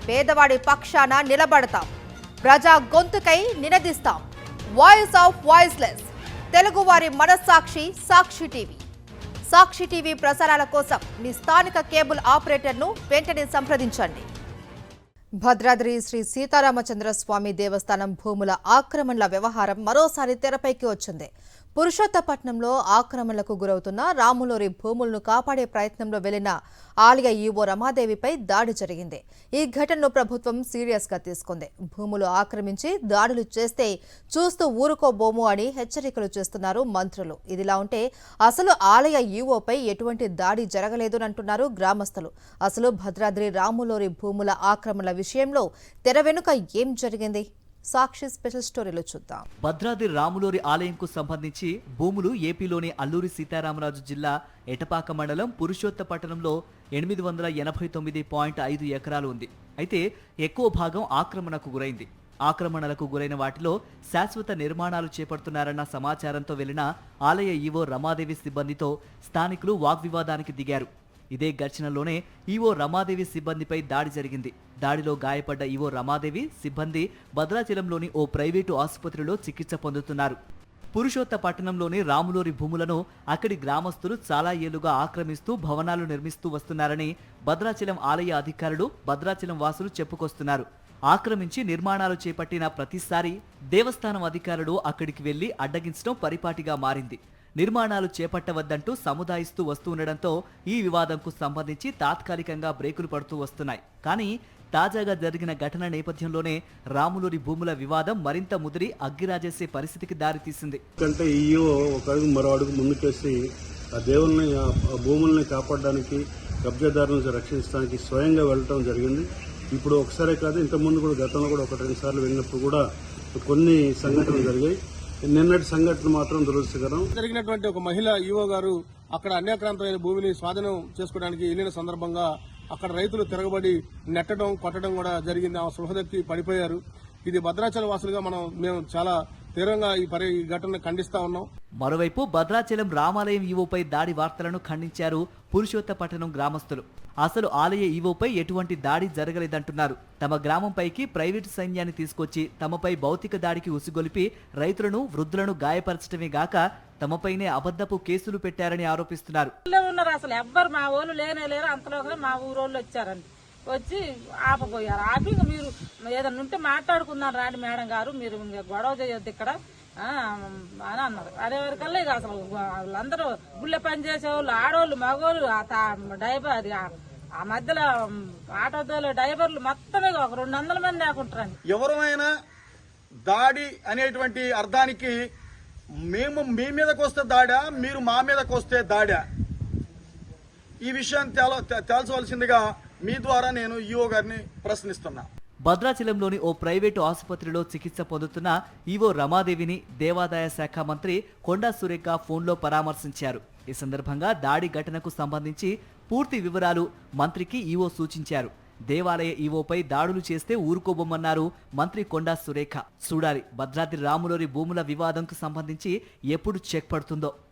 పేదవాడి పక్షాన నిలబడతాం, ప్రజా గొంతుకై నినదిస్తాం. వాయిస్ ఆఫ్ వాయిస్లెస్, తెలుగువారి మనస్సాక్షి సాక్షి టీవీ. సాక్షి టీవీ ప్రసారాల కోసం మీ స్థానిక కేబుల్ ఆపరేటర్ను వెంటనే సంప్రదించండి. భద్రాద్రి శ్రీ సీతారామచంద్ర స్వామి దేవస్థానం భూముల ఆక్రమణల వ్యవహారం మరోసారి తెరపైకి వచ్చింది. పురుషోత్తపట్నంలో ఆక్రమణలకు గురవుతున్న రాములోరి భూములను కాపాడే ప్రయత్నంలో వెళ్లిన ఆలయ ఈవో రమాదేవిపై దాడి జరిగింది. ఈ ఘటనను ప్రభుత్వం సీరియస్ గా తీసుకుంది. భూములు ఆక్రమించి దాడులు చేస్తే చూస్తూ ఊరుకోబోము అని హెచ్చరికలు చేస్తున్నారు మంత్రులు. ఇదిలా ఉంటే అసలు ఆలయ ఈవోపై ఎటువంటి దాడి జరగలేదనంటున్నారు గ్రామస్తులు. అసలు భద్రాద్రి రాములోరి భూముల ఆక్రమణల విషయంలో తెర వెనుక ఏం జరిగింది? సాక్షి స్పెషల్ స్టోరీలో చూద్దాం. భద్రాద్రి రాములోరి ఆలయంకు సంబంధించి భూములు ఏపీలోని అల్లూరి సీతారామరాజు జిల్లా ఎటపాక మండలం పురుషోత్తపట్నంలో 889.5 ఎకరాలు ఉంది. అయితే ఎక్కువ భాగం ఆక్రమణకు గురైంది. ఆక్రమణలకు గురైన వాటిలో శాశ్వత నిర్మాణాలు చేపడుతున్నారన్న సమాచారంతో వెళ్లిన ఆలయ ఈవో రమాదేవి సిబ్బందితో స్థానికులు వాగ్వివాదానికి దిగారు. ఇదే ఘర్షణలోనే ఈవో రమాదేవి సిబ్బందిపై దాడి జరిగింది. దాడిలో గాయపడ్డ ఈవో రమాదేవి సిబ్బంది భద్రాచలంలోని ఓ ప్రైవేటు ఆసుపత్రిలో చికిత్స పొందుతున్నారు. పురుషోత్తపట్నంలోని రాములోరి భూములను అక్కడి గ్రామస్తులు చాలా ఏళ్లుగా ఆక్రమిస్తూ భవనాలు నిర్మిస్తూ వస్తున్నారని భద్రాచలం ఆలయ అధికారులు, భద్రాచలం వాసులు చెప్పుకొస్తున్నారు. ఆక్రమించి నిర్మాణాలు చేపట్టిన ప్రతిసారి దేవస్థానం అధికారులు అక్కడికి వెళ్లి అడ్డగించడం పరిపాటిగా మారింది. నిర్మాణాలు చేపట్టవద్దంటూ సముదాయిస్తూ వస్తూ ఉండడంతో ఈ వివాదంకు సంబంధించి తాత్కాలికంగా బ్రేకులు పడుతూ వస్తున్నాయి. కానీ తాజాగా జరిగిన ఘటన నేపథ్యంలోనే రాములోరి భూముల వివాదం మరింత ముదిరి అగ్గిరాజేసే పరిస్థితికి దారితీసింది. ఒక అడుగు మరో అడుగు ముందుకేసి ఆ దేవుల్ని, ఆ భూముల్ని కాపాడడానికి, కబ్జాదారులను రక్షించడానికి స్వయంగా వెళ్ళటం జరిగింది. ఇప్పుడు ఒకసారే కాదు, ఇంతకుముందు కూడా గతంలో కూడా 1-2 సార్లు వెళ్ళినప్పుడు కూడా కొన్ని సంఘటనలు జరిగాయి. నిన్నటి సంఘటన మాత్రం దురదృష్టకరం. జరిగినటువంటి ఒక మహిళ ఈవో గారు అక్కడ అన్యాక్రాంతమైన భూమిని స్వాధీనం చేసుకోవడానికి వెళ్లిన సందర్భంగా అక్కడ రైతులు తిరగబడి నెట్టడం, కొట్టడం కూడా జరిగింది. ఆ స్పృహదక్కి పడిపోయారు. ఇది భద్రాచల వాసులుగా మేము చాలా తీవ్రంగా ఈ ఘటనను ఖండిస్తా ఉన్నాం. మరోవైపు భద్రాచలం రామాలయం ఈవోపై దాడి వార్తలను ఖండించారు పురుషోత్తపట్నం గ్రామస్తులు. అసలు ఆలయ ఈవోపై ఎటువంటి దాడి జరగలేదంటున్నారు. తమ గ్రామంపైకి ప్రైవేటు సైన్యాన్ని తీసుకొచ్చి తమపై భౌతిక దాడికి ఉసిగొలిపి రైతులను, వృద్ధులను గాయపరచడమే గాక తమపైనే అబద్ధపు కేసులు పెట్టారని ఆరోపిస్తున్నారు. అసలు ఎవ్వరు మా ఊళ్ళు లేరు. అంతలోనే మా ఊరోళ్ళు వచ్చారండి. వచ్చి ఆపబోయారు. ఆపి మీరు ఏదన్నా ఉంటే మాట్లాడుకుందాం రాండి మేడం గారు, మీరు గొడవ చేయొద్దు ఇక్కడ అని అన్నారు. అదే వరకల్లా ఇక అసలు వాళ్ళందరూ గుళ్ళె పని చేసేవాళ్ళు, ఆడవాళ్ళు, మగవాళ్ళు, డైవర్ అది ఆ మధ్యలో ఆటోలో డ్రైవర్లు మొత్తమే ఒక 200 మంది లేకుంటారండి. ఎవరైనా దాడి అనేటువంటి అర్థానికి మేము మీ మీదకి వస్తే దాడా, మీరు మా మీదకి వస్తే దాడా, ఈ విషయాన్ని తేల్చవలసిందిగా మీ ద్వారా నేను ఈవో గారిని ప్రశ్నిస్తున్నా. భద్రాచలంలోని ఓ ప్రైవేటు ఆసుపత్రిలో చికిత్స పొందుతున్న ఈవో రమాదేవిని దేవాదాయ శాఖ మంత్రి కొండా సురేఖ ఫోన్లో పరామర్శించారు. ఈ సందర్భంగా దాడి ఘటనకు సంబంధించి పూర్తి వివరాలు మంత్రికి ఈవో సూచించారు. దేవాలయ ఈవోపై దాడులు చేస్తే ఊరుకోబోమన్నారు మంత్రి కొండా సురేఖ. చూడాలి భద్రాద్రి రాములోరి భూముల వివాదంకు సంబంధించి ఎప్పుడు చెక్ పడుతుందో.